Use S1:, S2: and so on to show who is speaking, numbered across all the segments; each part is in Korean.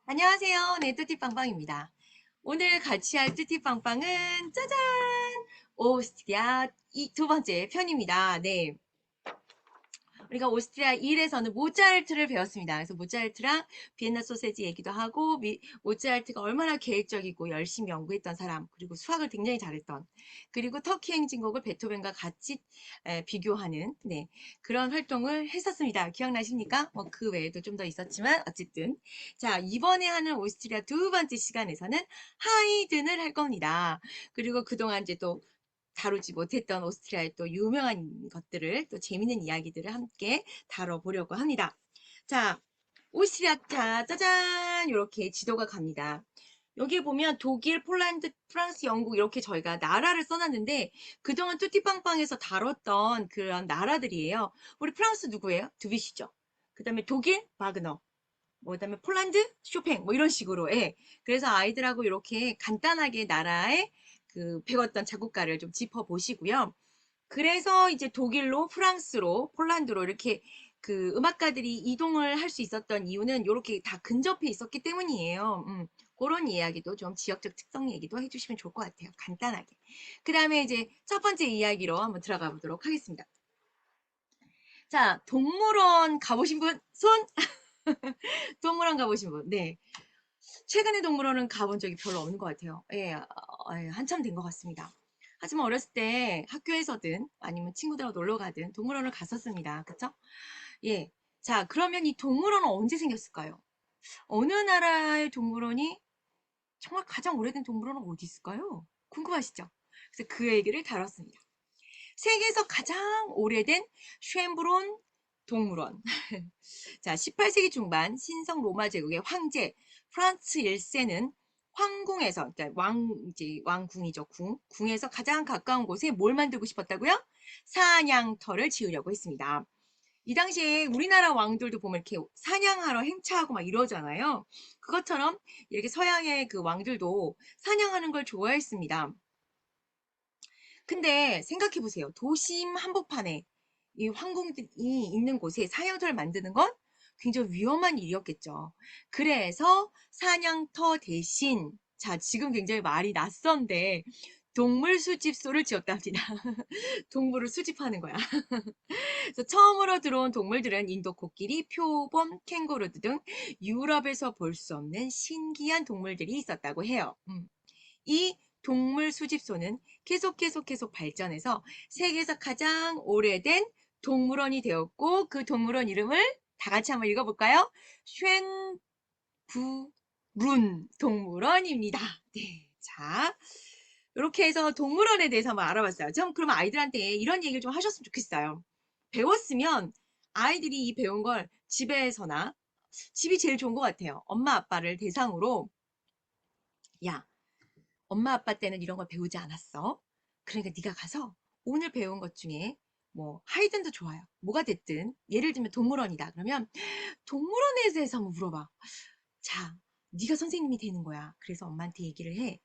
S1: 안녕하세요. 네, 뚜티빵빵입니다. 오늘 같이 할 뚜티빵빵은 짜잔! 오스트리아 두 번째 편입니다. 네. 우리가 오스트리아 1에서는 모차르트를 배웠습니다. 그래서 모차르트랑 비엔나 소세지 얘기도 하고, 모차르트가 얼마나 계획적이고 열심히 연구했던 사람, 그리고 수학을 굉장히 잘했던, 그리고 터키 행진곡을 베토벤과 같이 비교하는, 네, 그런 활동을 했었습니다. 기억나십니까? 뭐 그 외에도 좀 더 있었지만, 어쨌든. 자, 이번에 하는 오스트리아 두 번째 시간에서는 하이든을 할 겁니다. 그리고 그동안 이제 또 다루지 못했던 오스트리아의 또 유명한 것들을 또 재밌는 이야기들을 함께 다뤄보려고 합니다. 자, 오스트리아 짜잔 이렇게 지도가 갑니다. 여기 보면 독일, 폴란드, 프랑스, 영국 이렇게 저희가 나라를 써놨는데 그동안 뚜티빵빵에서 다뤘던 그런 나라들이에요. 우리 프랑스 누구예요? 드뷔시죠. 그 다음에 독일, 바그너. 뭐 그다음에 폴란드, 쇼팽 뭐 이런 식으로 예. 그래서 아이들하고 이렇게 간단하게 나라의 그 배웠던 작곡가를 좀 짚어 보시고요. 그래서 이제 독일로 프랑스로 폴란드로 이렇게 그 음악가들이 이동을 할 수 있었던 이유는 이렇게 다 근접해 있었기 때문이에요. 그런 이야기도 좀 지역적 특성 얘기도 해주시면 좋을 것 같아요. 간단하게. 그 다음에 이제 첫 번째 이야기로 한번 들어가 보도록 하겠습니다. 자, 동물원 가보신 분? 손? 동물원 가보신 분? 네. 최근에 동물원은 가본 적이 별로 없는 것 같아요. 예, 한참 된 것 같습니다. 하지만 어렸을 때 학교에서든 아니면 친구들하고 놀러 가든 동물원을 갔었습니다. 그쵸? 예. 자, 그러면 이 동물원은 언제 생겼을까요? 어느 나라의 동물원이 정말 가장 오래된 동물원은 어디 있을까요? 궁금하시죠? 그래서 그 얘기를 다뤘습니다. 세계에서 가장 오래된 쉔브론 동물원. 자, 18세기 중반 신성 로마 제국의 황제 프란츠 1세는 황궁에서, 그러니까 이제 왕궁이죠, 궁에서 가장 가까운 곳에 뭘 만들고 싶었다고요? 사냥터를 지으려고 했습니다. 이 당시에 우리나라 왕들도 보면 이렇게 사냥하러 행차하고 막 이러잖아요. 그것처럼 이렇게 서양의 그 왕들도 사냥하는 걸 좋아했습니다. 근데 생각해 보세요. 도심 한복판에 이 황궁이 있는 곳에 사냥터를 만드는 건 굉장히 위험한 일이었겠죠. 그래서 사냥터 대신 자, 지금 굉장히 말이 낯선데 동물 수집소를 지었답니다. 동물을 수집하는 거야. 그래서 처음으로 들어온 동물들은 인도 코끼리, 표범, 캥거루드 등 유럽에서 볼 수 없는 신기한 동물들이 있었다고 해요. 이 동물 수집소는 계속 발전해서 세계에서 가장 오래된 동물원이 되었고 그 동물원 이름을 다 같이 한번 읽어볼까요? 쉔부룬 동물원입니다. 네, 자 이렇게 해서 동물원에 대해서 한번 알아봤어요. 좀 그러면 아이들한테 이런 얘기를 좀 하셨으면 좋겠어요. 배웠으면 아이들이 이 배운 걸 집에서나 집이 제일 좋은 것 같아요. 엄마 아빠를 대상으로 야 엄마 아빠 때는 이런 걸 배우지 않았어. 그러니까 네가 가서 오늘 배운 것 중에 뭐 하이든도 좋아요. 뭐가 됐든 예를 들면 동물원이다. 그러면 동물원에 대해서 한번 물어봐. 자, 네가 선생님이 되는 거야. 그래서 엄마한테 얘기를 해.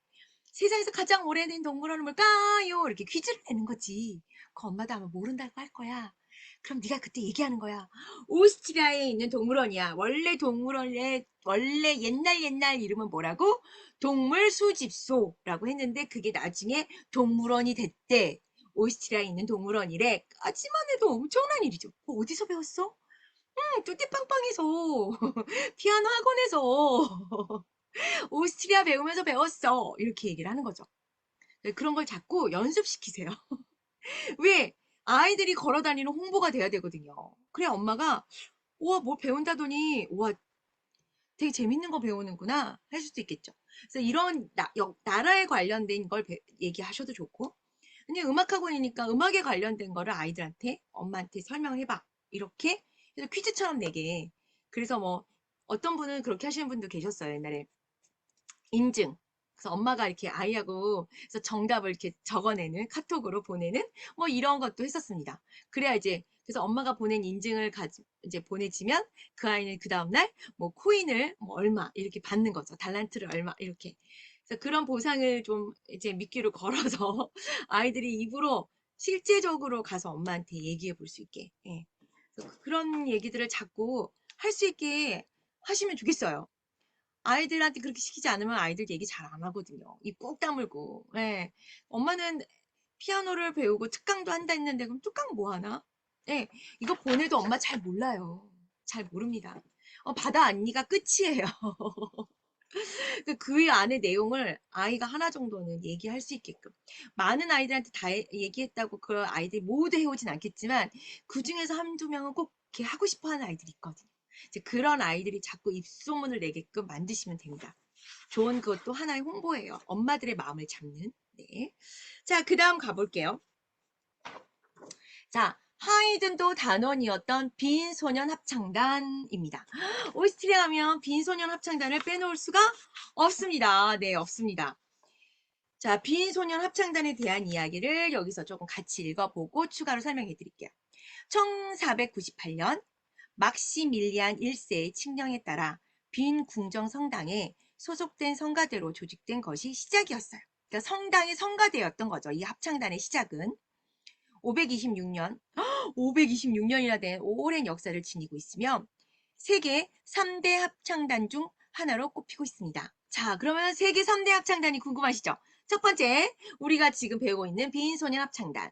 S1: 세상에서 가장 오래된 동물원은 뭘까요? 이렇게 퀴즈를 내는 거지. 그 엄마도 아마 모른다고 할 거야. 그럼 네가 그때 얘기하는 거야. 오스트리아에 있는 동물원이야. 원래 동물원의 원래 옛날 이름은 뭐라고? 동물 수집소라고 했는데 그게 나중에 동물원이 됐대. 오스트리아에 있는 동물원이래. 까지만 해도 엄청난 일이죠. 어디서 배웠어? 뚜띠빵빵에서 피아노 학원에서 오스트리아 배우면서 배웠어. 이렇게 얘기를 하는 거죠. 그런 걸 자꾸 연습시키세요. 왜? 아이들이 걸어다니는 홍보가 돼야 되거든요. 그래 엄마가 우와 뭘 배운다더니 우와 되게 재밌는 거 배우는구나 할 수도 있겠죠. 그래서 이런 나라에 관련된 걸 얘기하셔도 좋고 그냥 음악학원이니까 음악에 관련된 거를 아이들한테 엄마한테 설명해봐. 이렇게 그래서 퀴즈처럼 내게 그래서 뭐 어떤 분은 그렇게 하시는 분도 계셨어요. 옛날에 인증. 그래서 엄마가 이렇게 아이하고 그래서 정답을 이렇게 적어내는 카톡으로 보내는 뭐 이런 것도 했었습니다. 그래야 이제 그래서 엄마가 보낸 인증을 이제 보내지면 그 아이는 그 다음날 뭐 코인을 뭐 얼마 이렇게 받는 거죠. 달란트를 얼마 이렇게. 그래서 그런 보상을 좀 이제 미끼로 걸어서 아이들이 입으로 실제적으로 가서 엄마한테 얘기해 볼 수 있게. 예. 그래서 그런 얘기들을 자꾸 할 수 있게 하시면 좋겠어요. 아이들한테 그렇게 시키지 않으면 아이들 얘기 잘 안 하거든요. 입 꾹 다물고. 예. 엄마는 피아노를 배우고 특강도 한다 했는데 그럼 특강 뭐 하나? 예. 이거 보내도 엄마 잘 몰라요. 잘 모릅니다. 바다 안니가 끝이에요. 그 안의 내용을 아이가 하나 정도는 얘기할 수 있게끔. 많은 아이들한테 다 얘기했다고 그 아이들이 모두 해오진 않겠지만 그 중에서 한두 명은 꼭 이렇게 하고 싶어 하는 아이들이 있거든요. 이제 그런 아이들이 자꾸 입소문을 내게끔 만드시면 됩니다. 좋은 그것도 하나의 홍보예요. 엄마들의 마음을 잡는. 네. 자, 그 다음 가볼게요. 자, 하이든도 단원이었던 빈소년 합창단입니다. 오스트리아 하면 빈소년 합창단을 빼놓을 수가 없습니다. 네, 없습니다. 자, 빈소년 합창단에 대한 이야기를 여기서 조금 같이 읽어보고 추가로 설명해 드릴게요. 1498년 막시밀리안 1세의 칙령에 따라 빈 궁정 성당에 소속된 성가대로 조직된 것이 시작이었어요. 그러니까 성당의 성가대였던 거죠. 이 합창단의 시작은 526년, 526년이나 된 오랜 역사를 지니고 있으며 세계 3대 합창단 중 하나로 꼽히고 있습니다. 자, 그러면 세계 3대 합창단이 궁금하시죠? 첫 번째, 우리가 지금 배우고 있는 빈소년 합창단.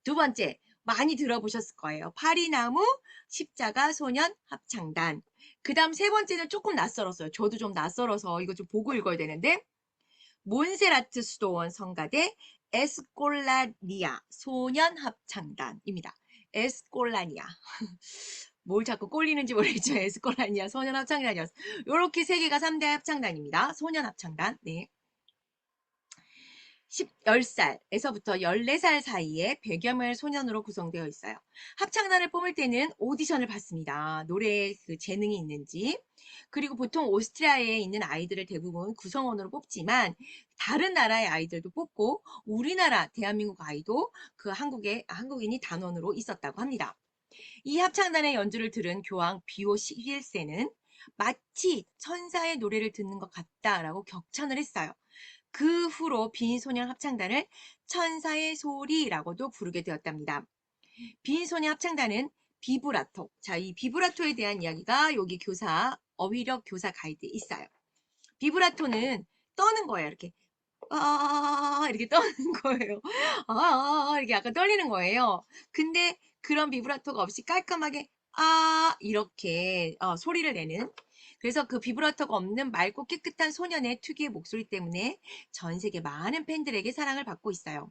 S1: 두 번째, 많이 들어보셨을 거예요. 파리나무 십자가 소년 합창단. 그 다음 세 번째는 조금 낯설었어요. 저도 좀 낯설어서 이거 좀 보고 읽어야 되는데 몬세라트 수도원 성가대 에스콜라니아 소년 합창단입니다. 에스콜라니아. 뭘 자꾸 꼴리는지 모르겠죠. 에스콜라니아 소년 합창단이었어. 요렇게 세 개가 3대 합창단입니다. 소년 합창단. 네. 10살에서부터 14살 사이에 100여 명의 소년으로 구성되어 있어요. 합창단을 뽑을 때는 오디션을 받습니다. 노래에 그 재능이 있는지. 그리고 보통 오스트리아에 있는 아이들을 대부분 구성원으로 뽑지만 다른 나라의 아이들도 뽑고 우리나라 대한민국 아이도 그 한국인이 단원으로 있었다고 합니다. 이 합창단의 연주를 들은 교황 비오 11세는 마치 천사의 노래를 듣는 것 같다라고 격찬을 했어요. 그 후로 빈소년 합창단을 천사의 소리라고도 부르게 되었답니다. 빈소년 합창단은 비브라토. 자, 이 비브라토에 대한 이야기가 여기 어휘력 교사 가이드에 있어요. 비브라토는 떠는 거예요. 이렇게. 이렇게 떠는 거예요. 이렇게 약간 떨리는 거예요. 근데 그런 비브라토가 없이 깔끔하게 이렇게 소리를 내는. 그래서 그 비브라토가 없는 맑고 깨끗한 소년의 특유의 목소리 때문에 전 세계 많은 팬들에게 사랑을 받고 있어요.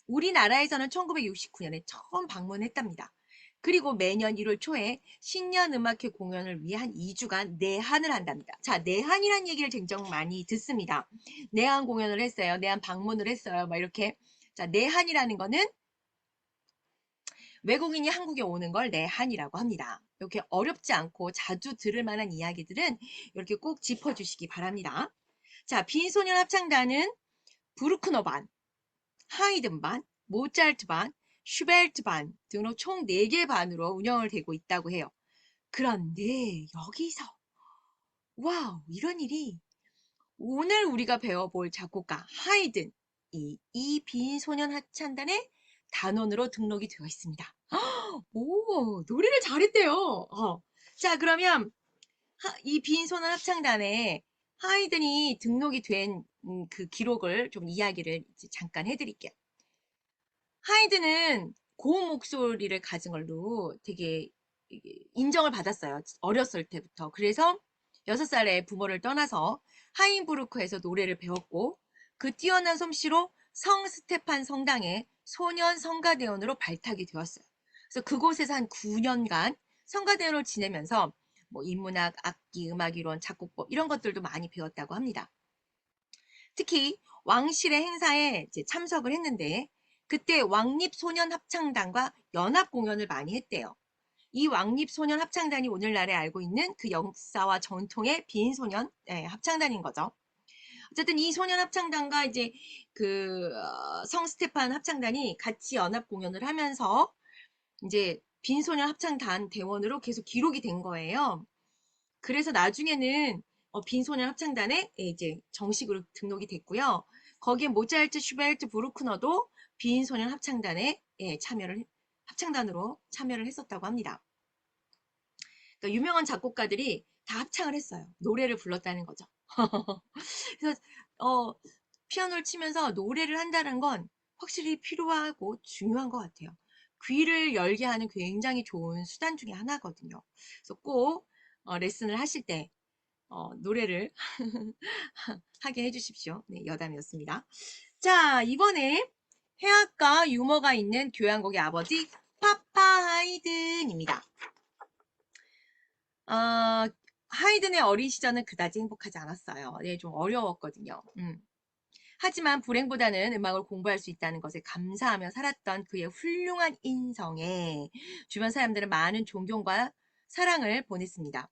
S1: 우리나라에서는 1969년에 처음 방문했답니다. 그리고 매년 1월 초에 신년음악회 공연을 위해 한 2주간 내한을 한답니다. 자, 내한이라는 얘기를 굉장히 많이 듣습니다. 내한 공연을 했어요. 내한 방문을 했어요. 막 이렇게. 자, 내한이라는 거는 외국인이 한국에 오는 걸 내한이라고 합니다. 이렇게 어렵지 않고 자주 들을 만한 이야기들은 이렇게 꼭 짚어주시기 바랍니다. 자, 빈소년 합창단은 브루크너반, 하이든반, 모차르트반, 슈베르트반 등으로 총 4개 반으로 운영을 되고 있다고 해요. 그런데 여기서 와우, 이런 일이 오늘 우리가 배워볼 작곡가 하이든 이 빈소년 합창단의 단원으로 등록이 되어 있습니다. 오, 노래를 잘했대요. 자, 그러면 이 빈소년 합창단에 하이든이 등록이 된 그 기록을 좀 이야기를 이제 잠깐 해드릴게요. 하이든은 고음 목소리를 가진 걸로 되게 인정을 받았어요. 어렸을 때부터. 그래서 6살에 부모를 떠나서 하인부르크에서 노래를 배웠고 그 뛰어난 솜씨로 성 스테판 성당의 소년 성가대원으로 발탁이 되었어요. 그래서 그곳에서 한 9년간 성가대원을 지내면서 뭐 인문학, 악기, 음악이론, 작곡법 이런 것들도 많이 배웠다고 합니다. 특히 왕실의 행사에 이제 참석을 했는데 그때 왕립소년합창단과 연합 공연을 많이 했대요. 이 왕립소년 합창단이 오늘날에 알고 있는 그 역사와 전통의 빈소년 합창단인 거죠. 어쨌든 이 소년 합창단과 이제 그 성스테판 합창단이 같이 연합 공연을 하면서 이제 빈소년 합창단 대원으로 계속 기록이 된 거예요. 그래서 나중에는 빈소년 합창단에 이제 정식으로 등록이 됐고요. 거기에 모차르트, 슈베르트, 브루크너도 빈소년 합창단에 합창단으로 참여를 했었다고 합니다. 그러니까 유명한 작곡가들이 다 합창을 했어요. 노래를 불렀다는 거죠. 그래서 피아노를 치면서 노래를 한다는 건 확실히 필요하고 중요한 것 같아요. 귀를 열게 하는 굉장히 좋은 수단 중에 하나거든요. 그래서 꼭 레슨을 하실 때 노래를 하게 해주십시오. 네, 여담이었습니다. 자, 이번에 해학과 유머가 있는 교향곡의 아버지 파파 하이든입니다. 하이든의 어린 시절은 그다지 행복하지 않았어요. 네, 좀 어려웠거든요. 하지만 불행보다는 음악을 공부할 수 있다는 것에 감사하며 살았던 그의 훌륭한 인성에 주변 사람들은 많은 존경과 사랑을 보냈습니다.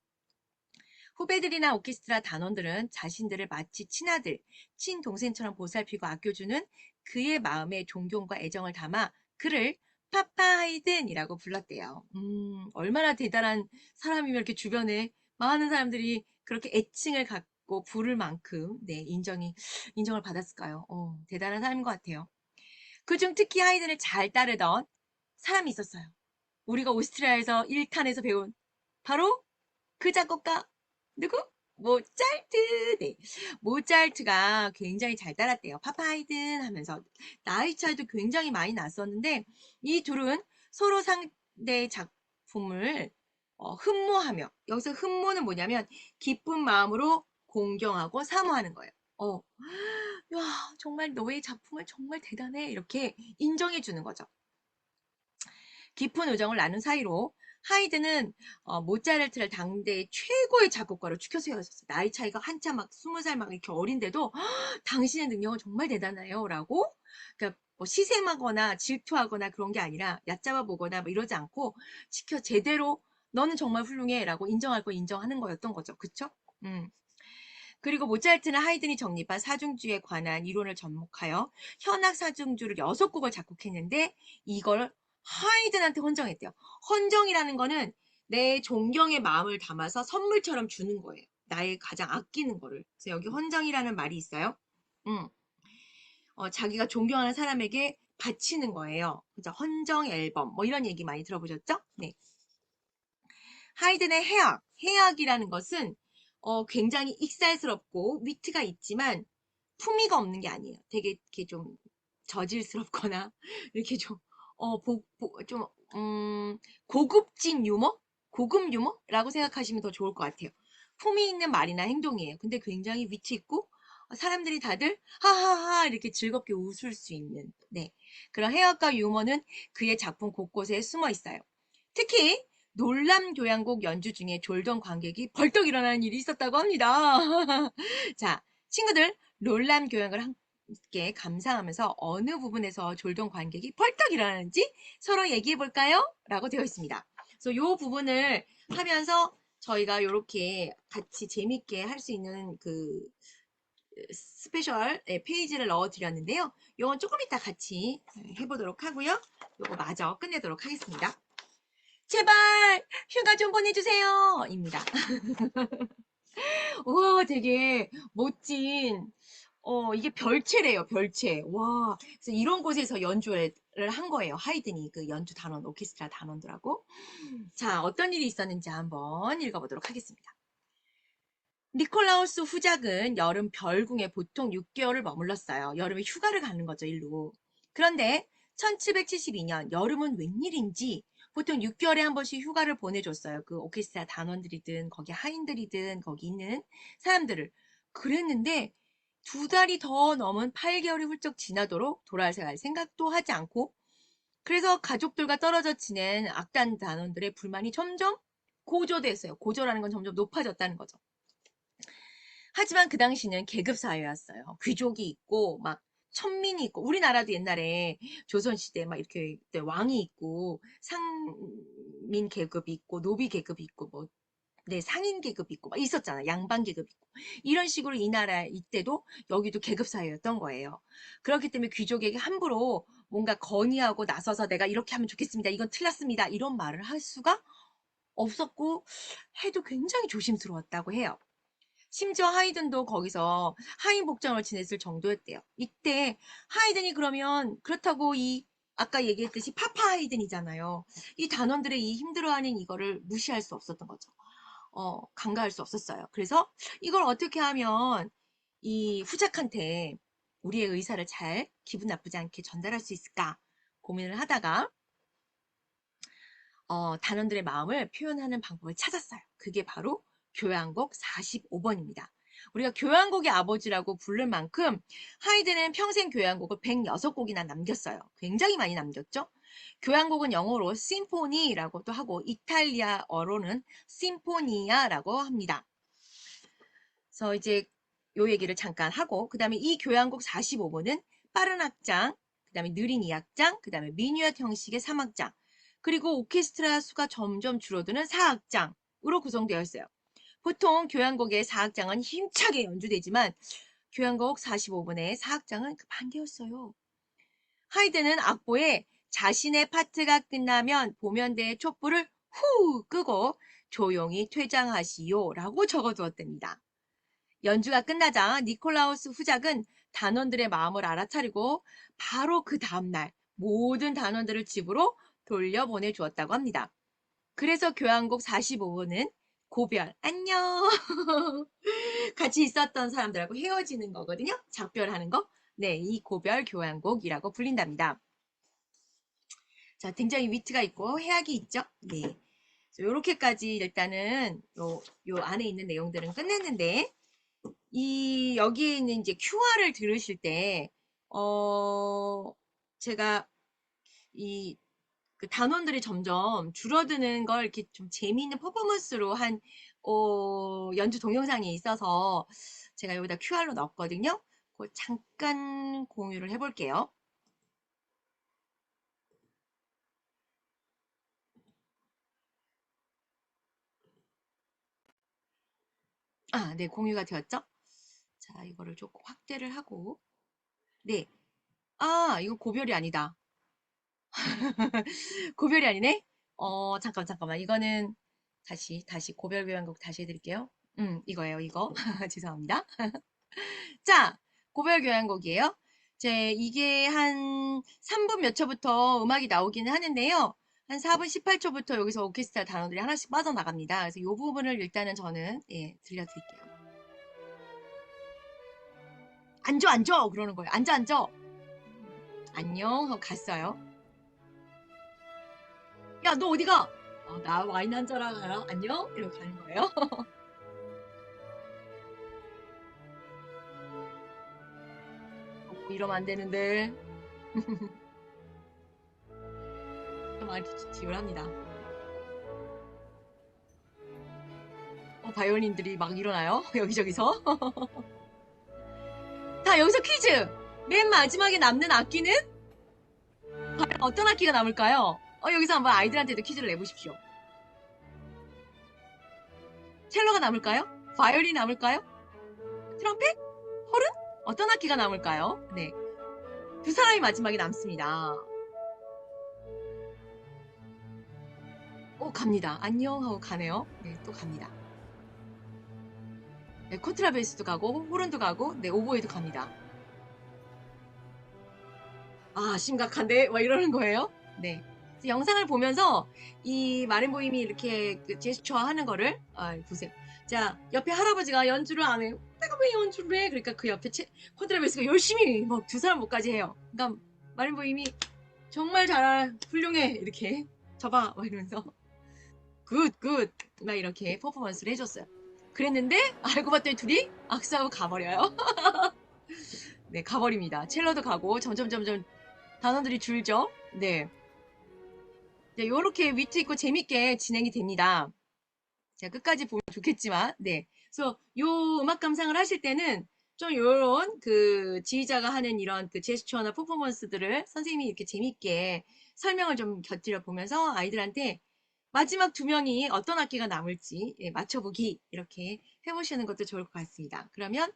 S1: 후배들이나 오케스트라 단원들은 자신들을 마치 친아들, 친동생처럼 보살피고 아껴주는 그의 마음에 존경과 애정을 담아 그를 파파 하이든이라고 불렀대요. 얼마나 대단한 사람이면 이렇게 주변에 많은 사람들이 그렇게 애칭을 갖고 부를 만큼 네, 인정을 받았을까요? 대단한 사람인 것 같아요. 그중 특히 하이든을 잘 따르던 사람이 있었어요. 우리가 오스트리아에서 1탄에서 배운 바로 그 작곡가 누구? 모차르트. 네. 모차르트가 굉장히 잘 따랐대요. 파파 하이든 하면서 나이 차이도 굉장히 많이 났었는데 이 둘은 서로 상대 작품을 흠모하며 여기서 흠모는 뭐냐면 기쁜 마음으로 공경하고 사모하는 거예요. 야, 정말 너의 작품은 정말 대단해. 이렇게 인정해 주는 거죠. 깊은 우정을 나눈 사이로 하이든은 모차르트를 당대의 최고의 작곡가로 추켜 세웠었어요. 나이 차이가 한참 막 20살 막 이렇게 어린데도 당신의 능력은 정말 대단해요. 라고 그러니까 뭐 시샘하거나 질투하거나 그런 게 아니라 얕잡아 보거나 뭐 이러지 않고 제대로 너는 정말 훌륭해 라고 인정할 거 인정하는 거였던 거죠. 그쵸? 그리고 모차르트는 하이든이 정립한 사중주에 관한 이론을 접목하여 현악 사중주를 6곡을 작곡했는데 이걸 하이든한테 헌정했대요. 헌정이라는 거는 내 존경의 마음을 담아서 선물처럼 주는 거예요. 나의 가장 아끼는 거를. 그래서 여기 헌정이라는 말이 있어요. 음, 자기가 존경하는 사람에게 바치는 거예요. 그죠? 헌정 앨범 뭐 이런 얘기 많이 들어보셨죠? 네. 하이든의 해악이라는 것은 굉장히 익살스럽고 위트가 있지만 품위가 없는 게 아니에요. 되게 이렇게 좀 저질스럽거나 이렇게 좀 좀 고급진 유머, 고급 유머라고 생각하시면 더 좋을 것 같아요. 품위 있는 말이나 행동이에요. 근데 굉장히 위트 있고 사람들이 다들 하하하 이렇게 즐겁게 웃을 수 있는 네 그런 해악과 유머는 그의 작품 곳곳에 숨어 있어요. 특히 놀람 교향곡 연주 중에 졸던 관객이 벌떡 일어나는 일이 있었다고 합니다. 자, 친구들 놀람 교향을 함께 감상하면서 어느 부분에서 졸던 관객이 벌떡 일어나는지 서로 얘기해 볼까요? 라고 되어 있습니다. 그래서 이 부분을 하면서 저희가 이렇게 같이 재밌게 할 수 있는 그 스페셜 페이지를 넣어 드렸는데요. 이건 조금 이따 같이 해보도록 하고요. 이거 마저 끝내도록 하겠습니다. 제발 휴가 좀 보내주세요 입니다. 와 되게 멋진 이게 별채래요 별채. 와 그래서 이런 곳에서 연주를 한 거예요. 하이든이 그 연주 단원 오케스트라 단원들하고. 자 어떤 일이 있었는지 한번 읽어보도록 하겠습니다. 니콜라우스 후작은 여름 별궁에 보통 6개월을 머물렀어요. 여름에 휴가를 가는 거죠 일로. 그런데 1772년 여름은 웬일인지 보통 6개월에 한 번씩 휴가를 보내줬어요. 그 오케스트라 단원들이든 거기 하인들이든 거기 있는 사람들을. 그랬는데 2달이 더 넘은 8개월이 훌쩍 지나도록 돌아갈 생각도 하지 않고 그래서 가족들과 떨어져 지낸 악단 단원들의 불만이 점점 고조됐어요. 고조라는 건 점점 높아졌다는 거죠. 하지만 그 당시는 계급 사회였어요. 귀족이 있고 막 천민이 있고 우리나라도 옛날에 조선시대 막 이렇게 왕이 있고 상민 계급이 있고 노비 계급이 있고 뭐 네, 상인 계급이 있고 막 있었잖아. 양반 계급이 있고. 이런 식으로 이 나라 이때도 여기도 계급 사회였던 거예요. 그렇기 때문에 귀족에게 함부로 뭔가 건의하고 나서서 내가 이렇게 하면 좋겠습니다. 이건 틀렸습니다. 이런 말을 할 수가 없었고 해도 굉장히 조심스러웠다고 해요. 심지어 하이든도 거기서 하인 복장을 지냈을 정도였대요. 이때 하이든이 그러면 그렇다고 이 아까 얘기했듯이 파파 하이든이잖아요. 이 단원들의 이 힘들어하는 이거를 무시할 수 없었던 거죠. 간과할 수 없었어요. 그래서 이걸 어떻게 하면 이 후작한테 우리의 의사를 잘 기분 나쁘지 않게 전달할 수 있을까 고민을 하다가 단원들의 마음을 표현하는 방법을 찾았어요. 그게 바로 교향곡 45번입니다. 우리가 교향곡의 아버지라고 부를 만큼 하이든은 평생 교향곡을 106곡이나 남겼어요. 굉장히 많이 남겼죠. 교향곡은 영어로 심포니라고도 하고 이탈리아어로는 심포니아라고 합니다. 그래서 이제 요 얘기를 잠깐 하고 그 다음에 이 교향곡 45번은 빠른 악장, 그 다음에 느린 2악장, 그 다음에 미뉴엣 형식의 3악장, 그리고 오케스트라 수가 점점 줄어드는 4악장으로 구성되어 있어요. 보통 교향곡의 4악장은 힘차게 연주되지만 교향곡 45번의 4악장은 반대였어요. 하이든은 악보에 자신의 파트가 끝나면 보면대의 촛불을 후 끄고 조용히 퇴장하시오 라고 적어두었답니다. 연주가 끝나자 니콜라우스 후작은 단원들의 마음을 알아차리고 바로 그 다음날 모든 단원들을 집으로 돌려보내 주었다고 합니다. 그래서 교향곡 45번은 고별, 안녕 같이 있었던 사람들하고 헤어지는 거거든요. 작별하는 거. 네, 이 고별 교향곡이라고 불린답니다. 자, 굉장히 위트가 있고 해악이 있죠. 네, 요렇게까지 일단은 요 안에 있는 내용들은 끝냈는데 여기에 있는 이제 QR을 들으실 때, 제가 그 단원들이 점점 줄어드는 걸 이렇게 좀 재미있는 퍼포먼스로 한, 연주 동영상이 있어서 제가 여기다 QR로 넣었거든요. 그거 잠깐 공유를 해볼게요. 아, 네, 공유가 되었죠? 자, 이거를 조금 확대를 하고. 네. 아, 이거 고별이 아니다. 고별이 아니네? 잠깐만. 이거는 다시 고별 교향곡 다시 해드릴게요. 이거예요, 이거. 죄송합니다. 자, 고별 교향곡이에요. 이게 한 3분 몇 초부터 음악이 나오기는 하는데요. 한 4분 18초부터 여기서 오케스트라 단원들이 하나씩 빠져나갑니다. 그래서 이 부분을 일단은 저는, 예, 들려드릴게요. 앉아! 그러는 거예요. 앉아! 안녕! 하고 갔어요. 야, 너 어디가? 나 와인 한잔하러 가요. 안녕? 이러고 가는 거예요. 이러면 안 되는데. 많이 지울합니다. 바이올린들이 막 일어나요. 여기저기서. 자, 여기서 퀴즈! 맨 마지막에 남는 악기는? 과연 어떤 악기가 남을까요? 여기서 한번 아이들한테도 퀴즈를 내보십시오. 첼로가 남을까요? 바이올린 남을까요? 트럼펫? 호른? 어떤 악기가 남을까요? 네. 두 사람이 마지막에 남습니다. 갑니다. 안녕 하고 가네요. 네, 또 갑니다. 네, 콘트라베이스도 가고, 호른도 가고, 네, 오보에도 갑니다. 아, 심각한데? 막 이러는 거예요. 네. 영상을 보면서 이 마린보임이 이렇게 그 제스처 하는 거를 보세요. 자, 옆에 할아버지가 연주를 안 해요. 내가 왜 연주를 해? 그러니까 그 옆에 콘트라베이스가 열심히 막 두 사람 못까지 해요. 그러니까 마린보임이 정말 훌륭해 이렇게 저봐 막 이러면서 굿 막 이렇게 퍼포먼스를 해줬어요. 그랬는데 알고 봤더니 둘이 악수하고 가버려요. 네, 가버립니다. 첼로도 가고 점점 단원들이 줄죠. 네. 네, 요렇게 위트 있고 재밌게 진행이 됩니다. 제가 끝까지 보면 좋겠지만, 네. 그래서 요 음악 감상을 하실 때는 좀 요런 그 지휘자가 하는 이런 그 제스처나 퍼포먼스들을 선생님이 이렇게 재밌게 설명을 좀 곁들여 보면서 아이들한테 마지막 두 명이 어떤 악기가 남을지 맞춰보기 이렇게 해보시는 것도 좋을 것 같습니다. 그러면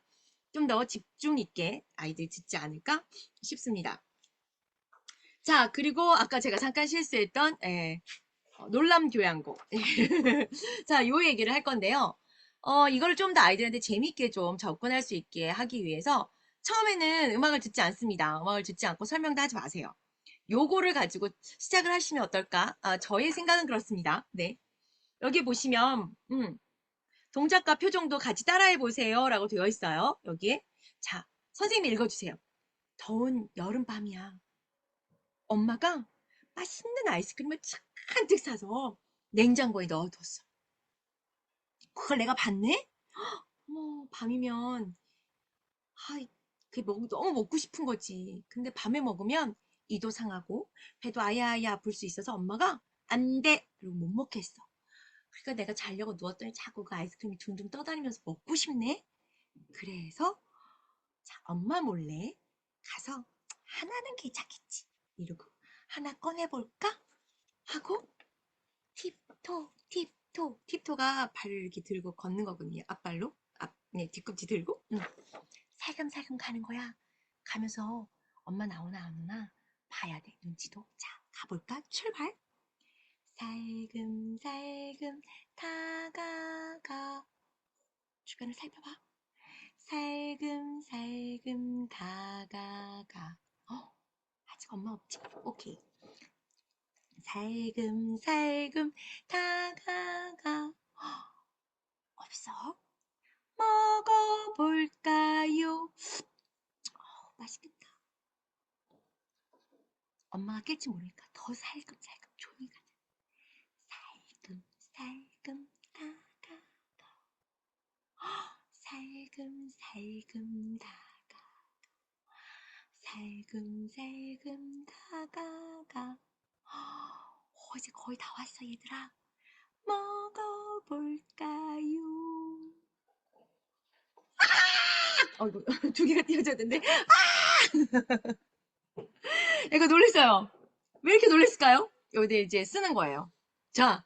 S1: 좀 더 집중 있게 아이들이 듣지 않을까 싶습니다. 자, 그리고 아까 제가 잠깐 실수했던 놀람 교향곡. 자, 요 얘기를 할 건데요. 이걸 좀 더 아이들한테 재밌게 좀 접근할 수 있게 하기 위해서 처음에는 음악을 듣지 않습니다. 음악을 듣지 않고 설명도 하지 마세요. 요거를 가지고 시작을 하시면 어떨까? 저의 생각은 그렇습니다. 네. 여기 보시면 동작과 표정도 같이 따라해 보세요. 라고 되어 있어요. 여기에. 자, 선생님이 읽어주세요. 더운 여름밤이야. 엄마가 맛있는 아이스크림을 잔뜩 사서 냉장고에 넣어뒀어. 그걸 내가 봤네? 어머, 밤이면 그게 너무 먹고 싶은 거지. 근데 밤에 먹으면 이도 상하고 배도 아야아야 아플 수 있어서 엄마가 안 돼! 그리고 못 먹게 했어. 그러니까 내가 자려고 누웠더니 자꾸 그 아이스크림이 둥둥 떠다니면서 먹고 싶네? 그래서 자, 엄마 몰래 가서 하나는 괜찮겠지. 이러고 하나 꺼내볼까? 하고 팁토 팁토 팁토가 발을 이렇게 들고 걷는 거거든요. 앞발로 네, 뒤꿈치 들고 살금살금 가는 거야. 가면서 엄마 나오나 안 오나 봐야 돼. 눈치도. 자, 가볼까? 출발. 살금살금 다가가. 주변을 살펴봐. 살금살금 다가가. 아직 엄마 없지? 오케이. 살금살금 다가가. 없어? 먹어볼까요? 맛있겠다. 엄마가 깰지 모르니까 더 살금살금 조용히 가자. 살금살금 다가가. 살금살금 다가가. 살금살금 다가가. 이제 거의 다 왔어, 얘들아. 먹어볼까요? 이거 두 개가 띄어졌는데. 이거 놀랬어요. 왜 이렇게 놀랬을까요? 여기 이제 쓰는 거예요. 자.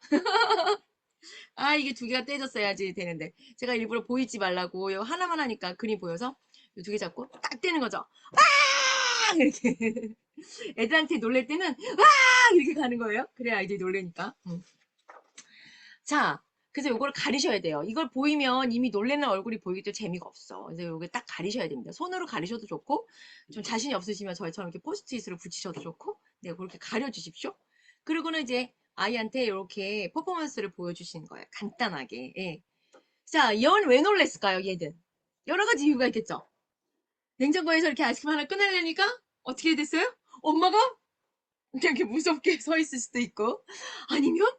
S1: 이게 두 개가 떼졌어야지 되는데. 제가 일부러 보이지 말라고 요 하나만 하니까 그림 보여서 두 개 잡고 딱 떼는 거죠. 이렇게. 애들한테 놀랄 때는 이렇게 가는 거예요. 그래야 아이들이 놀래니까. 자, 그래서 요거를 가리셔야 돼요. 이걸 보이면 이미 놀래는 얼굴이 보이기도 재미가 없어. 그래서 요게 딱 가리셔야 됩니다. 손으로 가리셔도 좋고, 좀 자신이 없으시면 저희처럼 이렇게 포스트잇으로 붙이셔도 좋고, 네, 그렇게 가려주십시오. 그리고는 이제 아이한테 이렇게 퍼포먼스를 보여주시는 거예요. 간단하게. 예. 자, 얘는 왜 놀랬을까요, 얘는? 여러 가지 이유가 있겠죠? 냉장고에서 이렇게 아이스크림 하나 꺼내려니까 어떻게 됐어요? 엄마가 이렇게 무섭게 서 있을 수도 있고, 아니면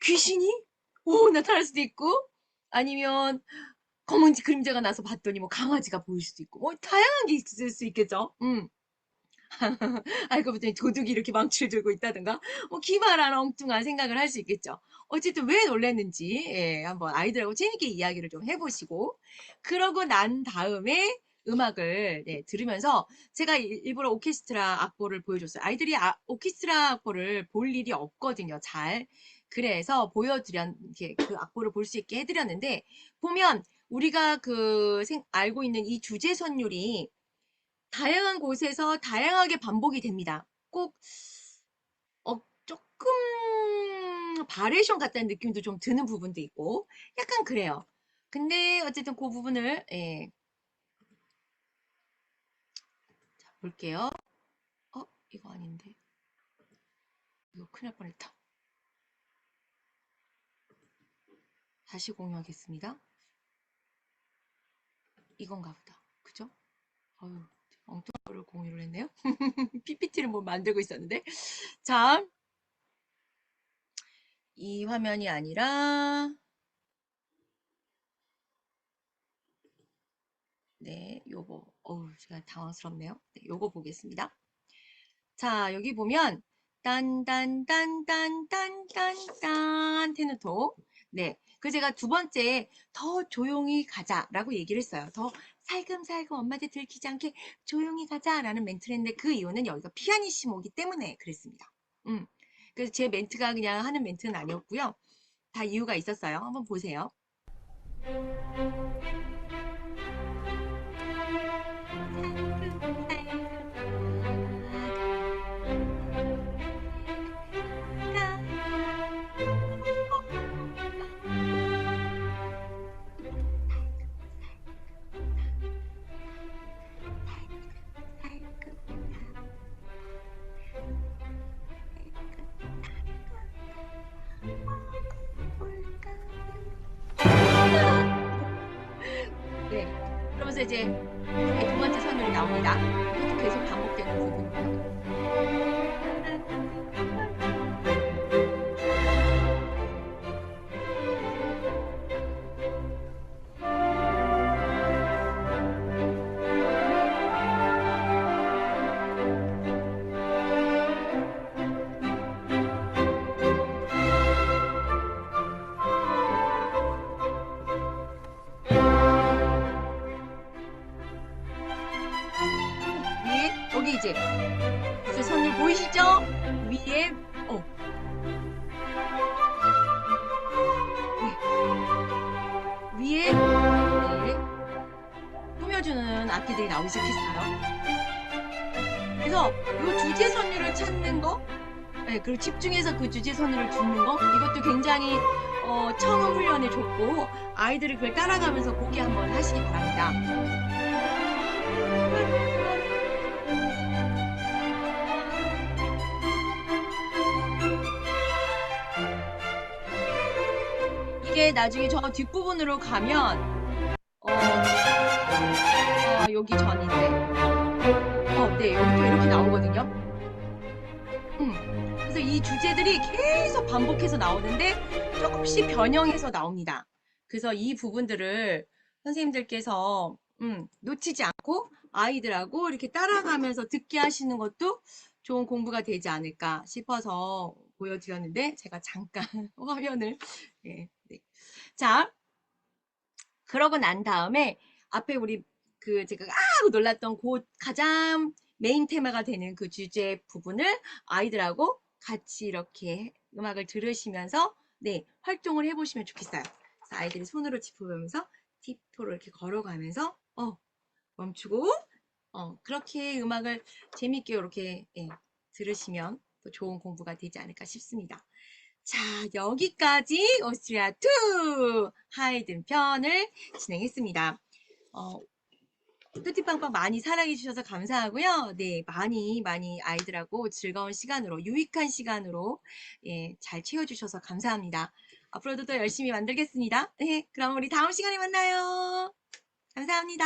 S1: 귀신이 나타날 수도 있고, 아니면 검은 그림자가 나서 봤더니 뭐 강아지가 보일 수도 있고, 뭐 다양한 게 있을 수 있겠죠. 알고 보더니 도둑이 이렇게 망치를 들고 있다든가, 뭐 기발한 엉뚱한 생각을 할 수 있겠죠. 어쨌든 왜 놀랐는지 한번 아이들하고 재밌게 이야기를 좀 해보시고, 그러고 난 다음에 음악을 들으면서 제가 일부러 오케스트라 악보를 보여줬어요. 아이들이 오케스트라 악보를 볼 일이 없거든요. 잘. 그래서 이렇게 그 악보를 볼 수 있게 해드렸는데, 보면 우리가 알고 있는 이 주제 선율이 다양한 곳에서 다양하게 반복이 됩니다. 꼭 조금 바리에이션 같다는 느낌도 좀 드는 부분도 있고 약간 그래요. 근데 어쨌든 그 부분을 자, 볼게요. 이거 아닌데. 이거 큰일 날 뻔했다. 다시 공유하겠습니다. 이건가 보다. 그죠? 엉뚱한 거를 공유를 했네요. PPT를 뭐 만들고 있었는데. 자, 이 화면이 아니라 네, 요거. 제가 당황스럽네요. 네, 요거 보겠습니다. 자, 여기 보면 딴딴딴딴딴딴딴 테너토. 네. 그 제가 두 번째 더 조용히 가자라고 얘기를 했어요. 더 살금살금 엄마한테 들키지 않게 조용히 가자라는 멘트를 했는데 그 이유는 여기가 피아니시모이기 때문에 그랬습니다. 그래서 제 멘트가 그냥 하는 멘트는 아니었고요. 다 이유가 있었어요. 한번 보세요. 네. 그러면서 이제 이렇게 두 번째 선율이 나옵니다. 이것도 계속 반복되는 부분입니다. 위에 여기 이제 선율 보이시죠? 위에 어, 위에 네, 꾸며주는 악기들이 나오기 시작했어요. 그래서 이 주제 선율을 찾는 거, 네, 그리고 집중해서 그 주제 선율을 듣는 거, 이것도 굉장히 청음 훈련에 좋고 아이들이 그걸 따라가면서 보기 한번 하시기 바랍니다. 이게 나중에 저 뒷부분으로 가면 여기 전인데 네, 여기 또 이렇게 나오거든요. 그래서 이 주제들이 계속 반복해서 나오는데 조금씩 변형해서 나옵니다. 그래서 이 부분들을 선생님들께서 놓치지 않고 아이들하고 이렇게 따라가면서 듣게 하시는 것도 좋은 공부가 되지 않을까 싶어서 보여드렸는데 제가 잠깐 화면을 네. 자, 그러고 난 다음에 앞에 우리 그 제가 하고 놀랐던 그 가장 메인 테마가 되는 그 주제 부분을 아이들하고 같이 이렇게 음악을 들으시면서 네, 활동을 해보시면 좋겠어요. 그래서 아이들이 손으로 짚어보면서 팁토로 이렇게 걸어가면서 멈추고 그렇게 음악을 재밌게 이렇게 들으시면 또 좋은 공부가 되지 않을까 싶습니다. 자, 여기까지 오스트리아 2 하이든 편을 진행했습니다. 뚜티빵빵 많이 사랑해 주셔서 감사하고요. 네, 많이 아이들하고 즐거운 시간으로, 유익한 시간으로 잘 채워주셔서 감사합니다. 앞으로도 더 열심히 만들겠습니다. 네, 그럼 우리 다음 시간에 만나요. 감사합니다.